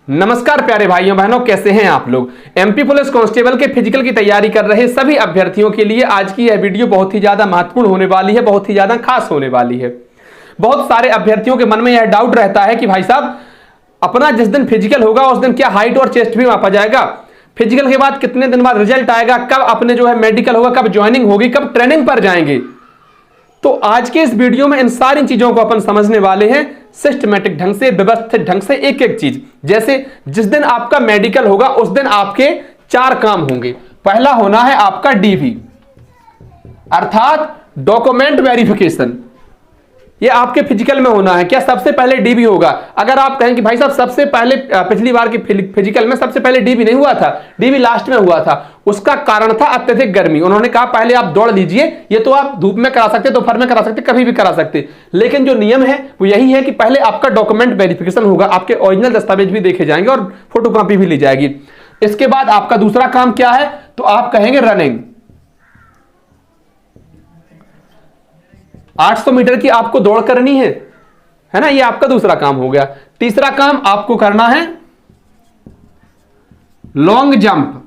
नमस्कार प्यारे भाइयों बहनों, कैसे हैं आप लोग। एमपी पुलिस कांस्टेबल के फिजिकल की तैयारी कर रहे सभी अभ्यर्थियों के लिए आज की यह वीडियो बहुत ही ज्यादा महत्वपूर्ण होने वाली है, बहुत ही ज्यादा खास होने वाली है। बहुत सारे अभ्यर्थियों के मन में यह डाउट रहता है कि भाई साहब, अपना जिस दिन फिजिकल होगा उस दिन क्या हाइट और चेस्ट भी मापा जाएगा, फिजिकल के बाद कितने दिन बाद रिजल्ट आएगा, कब अपने जो है मेडिकल होगा, कब ज्वाइनिंग होगी, कब ट्रेनिंग पर जाएंगे। तो आज के इस वीडियो में इन सारी चीजों को अपन समझने वाले हैं सिस्टमैटिक ढंग से, व्यवस्थित ढंग से, एक एक चीज। जैसे जिस दिन आपका मेडिकल होगा उस दिन आपके 4 काम होंगे। पहला होना है आपका डीवी अर्थात डॉक्यूमेंट वेरिफिकेशन। ये आपके फिजिकल में होना है। क्या सबसे पहले डीबी होगा? अगर आप कहें कि भाई साहब सबसे पहले पिछली बार की फिजिकल में सबसे पहले डीबी नहीं हुआ था, डीबी लास्ट में हुआ था, उसका कारण था अत्यधिक गर्मी। उन्होंने कहा पहले आप दौड़ लीजिए, ये तो आप धूप में करा सकते, दोपहर में करा सकते, कभी भी करा सकते, लेकिन जो नियम है वो यही है कि पहले आपका डॉक्यूमेंट वेरिफिकेशन होगा, आपके ओरिजिनल दस्तावेज भी देखे जाएंगे और फोटोकॉपी भी ली जाएगी। इसके बाद आपका दूसरा काम क्या है? तो आप कहेंगे रनिंग। 800 मीटर की आपको दौड़ करनी है ना, ये आपका दूसरा काम हो गया। तीसरा काम आपको करना है लॉन्ग जंप,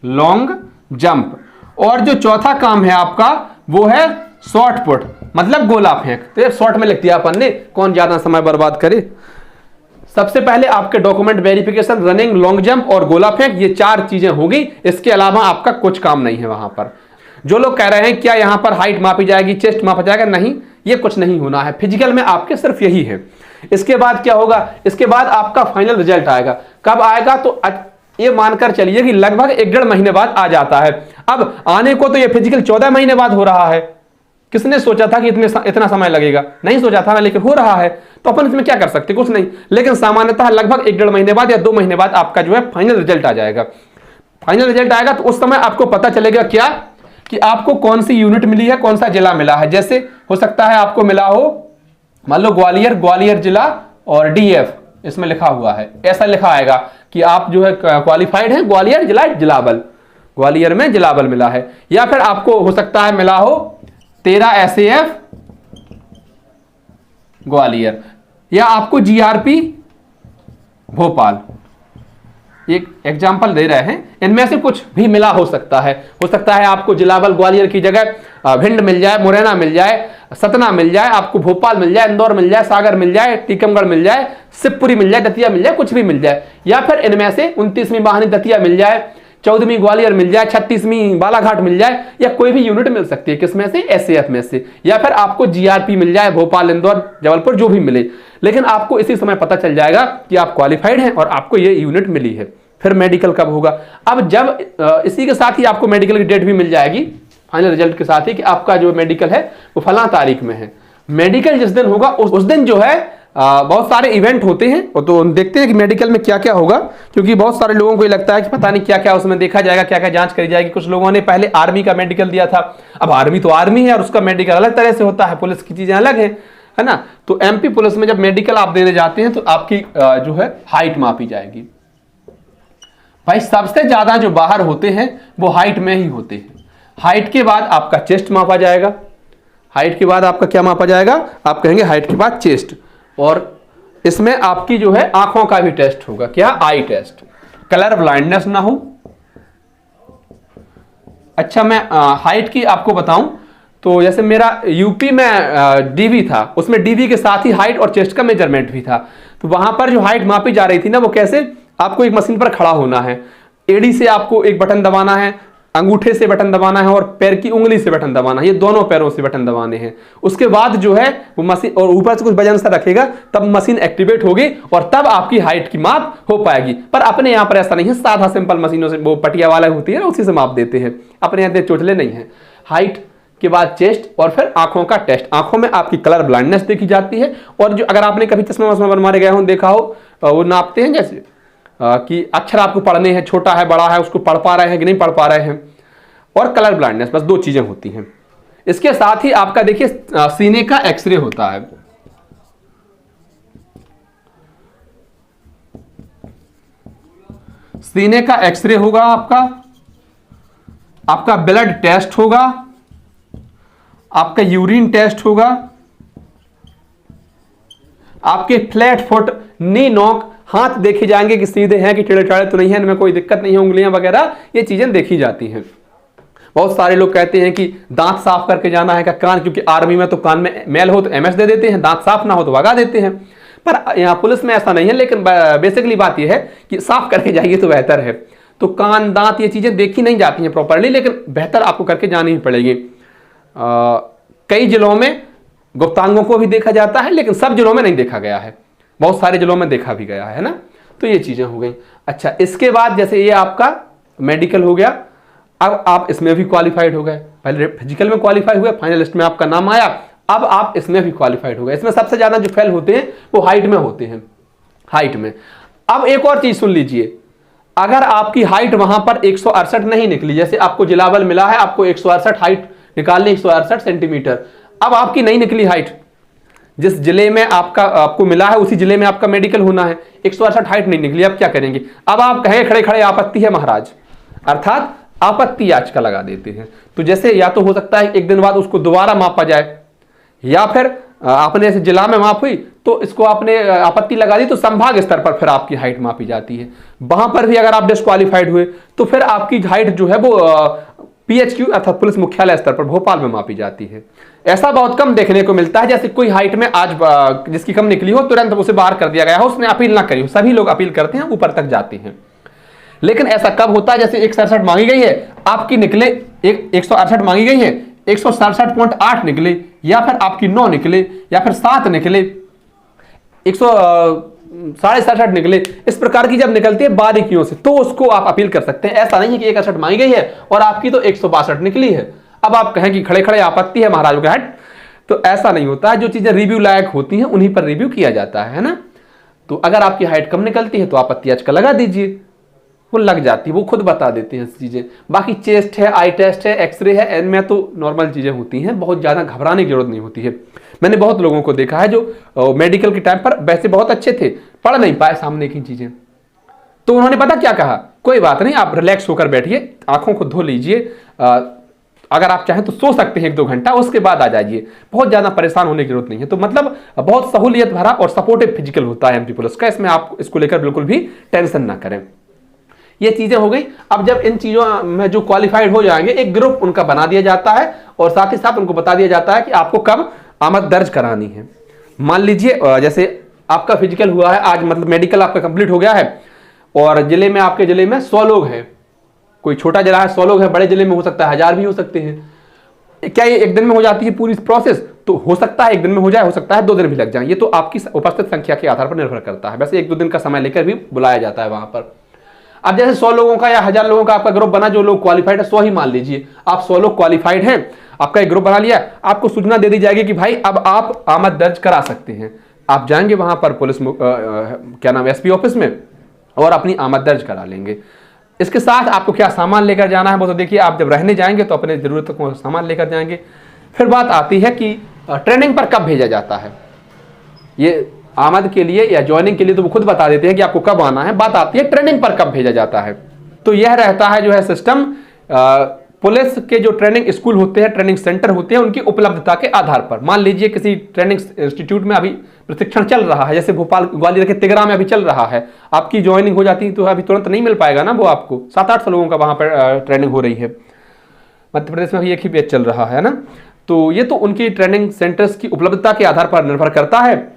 लॉन्ग जंप। और जो चौथा काम है आपका वो है शॉर्ट पुट, मतलब गोला फेंक। तो ये शॉर्ट में लिख दिया अपन ने, कौन ज्यादा समय बर्बाद करे। सबसे पहले आपके document verification, running, long jump और गोला फेंक, ये 4 चीजें होगी। इसके अलावा आपका कुछ काम नहीं है वहां पर। जो लोग कह रहे हैं क्या यहां पर हाइट मापी जाएगी, चेस्ट मापा जाएगा, नहीं, ये कुछ नहीं होना है। फिजिकल में आपके सिर्फ यही है। इसके बाद क्या होगा? इसके बाद आपका फाइनल रिजल्ट आएगा। कब आएगा? तो ये मानकर चलिए कि लगभग 1-1.5 महीने बाद आ जाता है। अब आने को तो ये फिजिकल 14 महीने बाद हो रहा है। किसने सोचा था कि इतना समय लगेगा? नहीं सोचा था ना, लेकिन हो रहा है। तो अपन इसमें क्या कर सकते? कुछ नहीं। लेकिन सामान्यतः लगभग 1-1.5 महीने बाद या 2 महीने बाद आपका जो है फाइनल रिजल्ट आ जाएगा। फाइनल रिजल्ट आएगा तो उस समय आपको पता चलेगा क्या कि आपको कौन सी यूनिट मिली है, कौन सा जिला मिला है। जैसे हो सकता है आपको मिला हो मान लो ग्वालियर जिला और डीएफ इसमें लिखा हुआ है, ऐसा लिखा आएगा कि आप जो है क्वालिफाइड हैं ग्वालियर जिला जिलाबल, ग्वालियर में जिलाबल मिला है। या फिर आपको हो सकता है मिला हो 13 एसएएफ ग्वालियर, या आपको जीआरपी भोपाल। एक एग्जाम्पल दे रहे हैं, इनमें से कुछ भी मिला हो सकता है। हो सकता है आपको जिलाबल ग्वालियर की जगह भिंड मिल जाए, मुरैना मिल जाए, सतना मिल जाए, आपको भोपाल मिल जाए, इंदौर मिल जाए, सागर मिल जाए, टीकमगढ़ मिल जाए, शिवपुरी मिल जाए, दतिया मिल जाए, कुछ भी मिल जाए। या फिर इनमें से 29वीं वाहिनी दतिया मिल जाए, 14वीं ग्वालियर मिल जाए, 36वीं बालाघाट मिल जाए, या कोई भी यूनिट मिल सकती है। किसमें से? एसएएफ में से। या फिर आपको जीआरपी मिल जाए, भोपाल, इंदौर, जबलपुर, जो भी मिले। लेकिन आपको इसी समय पता चल जाएगा कि आप क्वालिफाइड हैं और आपको ये यूनिट मिली है। फिर मेडिकल कब होगा? अब जब इसी के साथ ही आपको मेडिकल की डेट भी मिल जाएगी, फाइनल रिजल्ट के साथ ही, कि आपका जो मेडिकल है वो फलां तारीख में है। मेडिकल जिस दिन होगा उस दिन जो है बहुत सारे इवेंट होते हैं, तो देखते हैं कि मेडिकल में क्या क्या होगा। क्योंकि बहुत सारे लोगों को ये लगता है कि पता नहीं क्या क्या उसमें देखा जाएगा, क्या क्या जांच करी जाएगी। कुछ लोगों ने पहले आर्मी का मेडिकल दिया था। अब आर्मी तो आर्मी है और उसका मेडिकल अलग तरह से होता है, पुलिस की चीजें अलग है ना। तो एमपी पुलिस में जब मेडिकल आप देने जाते हैं तो आपकी जो है हाइट मापी जाएगी। भाई सबसे ज्यादा जो बाहर होते हैं वो हाइट में ही होते हैं। हाइट के बाद आपका चेस्ट मापा जाएगा। हाइट के बाद आपका क्या मापा जाएगा? आप कहेंगे हाइट के बाद चेस्ट। और इसमें आपकी जो है आंखों का भी टेस्ट होगा। क्या? आई टेस्ट। कलर ब्लाइंडनेस ना हो। अच्छा, मैं हाइट की आपको बताऊं तो जैसे मेरा यूपी में डीवी था, उसमें डीवी के साथ ही हाइट और चेस्ट का मेजरमेंट भी था। तो वहां पर जो हाइट मापी जा रही थी ना, वो कैसे? आपको एक मशीन पर खड़ा होना है, एड़ी से आपको एक बटन दबाना है, अंगूठे से बटन दबाना है और पैर की उंगली से बटन दबाना है। ये दोनों पैरों से बटन दबाने हैं। उसके बाद जो है वो मशीन, और ऊपर से कुछ वजन सा रखेगा, तब मशीन एक्टिवेट होगी और तब आपकी हाइट की माप हो पाएगी। पर अपने यहाँ पर ऐसा नहीं है, साधा सिंपल मशीनों से, वो पटिया वाला होती है, उसी से माप देते हैं। अपने यहाँ चोचले नहीं है। हाइट के बाद चेस्ट और फिर आंखों का टेस्ट। आंखों में आपकी कलर ब्लाइंडनेस देखी जाती है। और जो अगर आपने कभी चश्मा वश्मा बनवाने गए हो, देखा हो, वो नापते हैं जैसे कि अक्षर आपको पढ़ने हैं, छोटा है बड़ा है, उसको पढ़ पा रहे हैं कि नहीं पढ़ पा रहे हैं। और कलर ब्लाइंडनेस, बस 2 चीजें होती हैं। इसके साथ ही आपका देखिए सीने का एक्सरे होता है। सीने का एक्सरे होगा आपका ब्लड टेस्ट होगा, आपका यूरिन टेस्ट होगा, आपके फ्लैट फुट, नी नॉक, हाथ देखे जाएंगे कि सीधे हैं कि टेढ़े टाढ़े तो नहीं है, इनमें कोई दिक्कत नहीं है, उंगलियां वगैरह ये चीजें देखी जाती हैं। बहुत सारे लोग कहते हैं कि दांत साफ करके जाना है, का कान, क्योंकि आर्मी में तो कान में मैल हो तो एमएस दे देते हैं, दांत साफ ना हो तो भगा देते हैं, पर यहाँ पुलिस में ऐसा नहीं है। लेकिन बेसिकली बात यह है कि साफ करके जाइए तो बेहतर है। तो कान, दांत, ये चीजें देखी नहीं जाती हैं प्रॉपरली, लेकिन बेहतर आपको करके जानी ही पड़ेगी। कई जिलों में गुप्तांगों को भी देखा जाता है, लेकिन सब जिलों में नहीं देखा गया है, बहुत सारे जिलों में देखा भी गया है ना। तो ये चीजें हो गई। अच्छा, इसके बाद जैसे ये आपका मेडिकल हो गया, अब आप इसमें भी क्वालिफाइड हो गए। पहले फिजिकल में क्वालिफाई हुए, फाइनल लिस्ट में आपका नाम आया, अब आप इसमें भी क्वालिफाइड हो गए। इसमें सबसे ज्यादा जो फेल होते हैं वो हाइट में होते हैं, हाइट में। अब एक और चीज सुन लीजिए, अगर आपकी हाइट वहां पर 168 नहीं निकली, जैसे आपको जिला बल मिला है, आपको 168 हाइट निकालनी, 168 सेंटीमीटर, अब आपकी नहीं निकली हाइट, जिस जिले में आपको मिला है उसी जिले में आपका मेडिकल होना है, 168 हाइट नहीं निकली, अब क्या करेंगे? अब आप कहें खड़े खड़े आपत्ति है महाराज, अर्थात आपत्ति याचिका लगा देते हैं। तो जैसे या तो हो सकता है एक दिन बाद उसको दोबारा मापा जाए, या फिर आपने ऐसे जिला में माप हुई तो इसको आपने आपत्ति लगा दी, तो संभाग स्तर पर फिर आपकी हाइट मापी जाती है। वहां पर भी अगर आप डिस्क्वालीफाइड हुए तो फिर आपकी हाइट जो है वो PHQ अर्थात पुलिस मुख्यालय स्तर पर भोपाल में मापी जाती है। ऐसा बहुत कम देखने को मिलता है, जैसे कोई हाइट में आज जिसकी कम निकली हो तुरंत उसे बाहर कर दिया गया हो, उसने अपील ना करी हो। सभी लोग अपील करते हैं, ऊपर तक जाते हैं। लेकिन ऐसा कब होता है, जैसे 167 मांगी गई है, आपकी निकले 168 मांगी गई है, 167.8 निकले, या फिर आपकी 9 निकले, या फिर 7 निकले, 167.5 निकले, इस प्रकार की जब निकलती है बारीकियों से, तो उसको आप अपील कर सकते हैं। ऐसा नहीं है कि 168 मांगी गई है और आपकी तो 162 निकली है, अब आप कहें कि खड़े खड़े आपत्ति है महाराज का हट, तो ऐसा नहीं होता है। जो चीजें रिव्यू लायक होती हैं उन्हीं पर रिव्यू किया जाता है ना। तो अगर आपकी हाइट कम निकलती है तो आपत्ति याचिका लगा दीजिए, वो लग जाती है, वो खुद बता देते हैं चीजें। बाकी चेस्ट है, आई टेस्ट है, एक्सरे है, इनमें तो नॉर्मल चीजें होती हैं, बहुत ज्यादा घबराने की जरूरत नहीं होती है। मैंने बहुत लोगों को देखा है जो मेडिकल के टाइम पर वैसे बहुत अच्छे थे, पढ़ नहीं पाए सामने की चीजें, तो उन्होंने पता क्या कहा, कोई बात नहीं, आप रिलैक्स होकर बैठिए, आंखों को धो लीजिए, अगर आप चाहें तो सो सकते हैं 1-2 घंटा, उसके बाद आ जाइए, बहुत ज्यादा परेशान होने की जरूरत नहीं है। तो मतलब बहुत सहूलियत भरा और सपोर्टिव फिजिकल होता है MP पुलिस का, इसमें आप इसको लेकर बिल्कुल भी टेंशन ना करें। ये चीजें हो गई। अब जब इन चीजों में जो क्वालिफाइड हो जाएंगे, एक ग्रुप उनका बना दिया जाता है और साथ ही साथ उनको बता दिया जाता है कि आपको कब आमद दर्ज करानी है। मान लीजिए जैसे आपका फिजिकल हुआ है आज, मतलब मेडिकल आपका कंप्लीट हो गया है, और जिले में, आपके जिले में 100 लोग हैं, कोई छोटा जिला है 100 लोग हैं, बड़े जिले में हो सकता है 1000 भी हो सकते हैं। क्या ये एक दिन में हो जाती है पूरी प्रोसेस? तो हो सकता है एक दिन में हो जाए, हो सकता है 2 दिन भी लग जाए, ये तो आपकी उपस्थित संख्या के आधार पर निर्भर करता है। वैसे 1-2 दिन का समय लेकर भी बुलाया जाता है वहां पर। अब जैसे 100 लोगों का या 1000 लोगों का आपका ग्रुप बना, जो लोग क्वालिफाइड है 100 ही मान लीजिए, आप 100 लोग क्वालिफाइड हैं, आपका एक ग्रुप बना लिया, आपको सूचना दे दी जाएगी कि भाई अब आप आमद दर्ज करा सकते हैं। आप जाएंगे वहां पर पुलिस क्या नाम SP ऑफिस में और अपनी आमद दर्ज करा लेंगे। इसके साथ आपको क्या सामान लेकर जाना है वो तो देखिए, आप जब रहने जाएंगे तो अपने जरूरत को सामान लेकर जाएंगे। फिर बात आती है कि ट्रेनिंग पर कब भेजा जाता है। ये आमद के लिए या ज्वाइनिंग के लिए तो वो खुद बता देते हैं कि आपको कब आना है, बात आती है ट्रेनिंग पर कब भेजा जाता है। तो यह रहता है जो है सिस्टम, पुलिस के जो ट्रेनिंग स्कूल होते हैं, ट्रेनिंग सेंटर होते हैं, उनकी उपलब्धता के आधार पर। मान लीजिए किसी ट्रेनिंग इंस्टीट्यूट में अभी प्रशिक्षण चल रहा है, जैसे भोपाल ग्वालियर के तिगरा में अभी चल रहा है, आपकी ज्वाइनिंग हो जाती है तो अभी तुरंत नहीं मिल पाएगा ना, वो आपको 7-8 लोगों का वहां पर ट्रेनिंग हो रही है। मध्य प्रदेश में भी एक ही बैच चल रहा है ना। तो ये तो उनकी ट्रेनिंग सेंटर्स की उपलब्धता के आधार पर निर्भर करता है।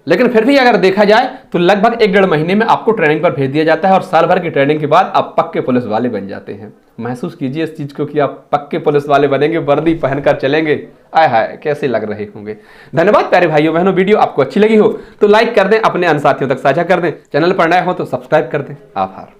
लेकिन फिर भी अगर देखा जाए तो लगभग 1-1.5 महीने में आपको ट्रेनिंग पर भेज दिया जाता है, और साल भर की ट्रेनिंग के बाद आप पक्के पुलिस वाले बन जाते हैं। महसूस कीजिए इस चीज को कि आप पक्के पुलिस वाले बनेंगे, वर्दी पहनकर चलेंगे, आय हाय कैसे लग रहे होंगे। धन्यवाद प्यारे भाइयों बहनों, वीडियो आपको अच्छी लगी हो तो लाइक कर दें, अपने अन्य साथियों तक साझा कर दें, चैनल पर नए हो तो सब्सक्राइब कर दें। आभार।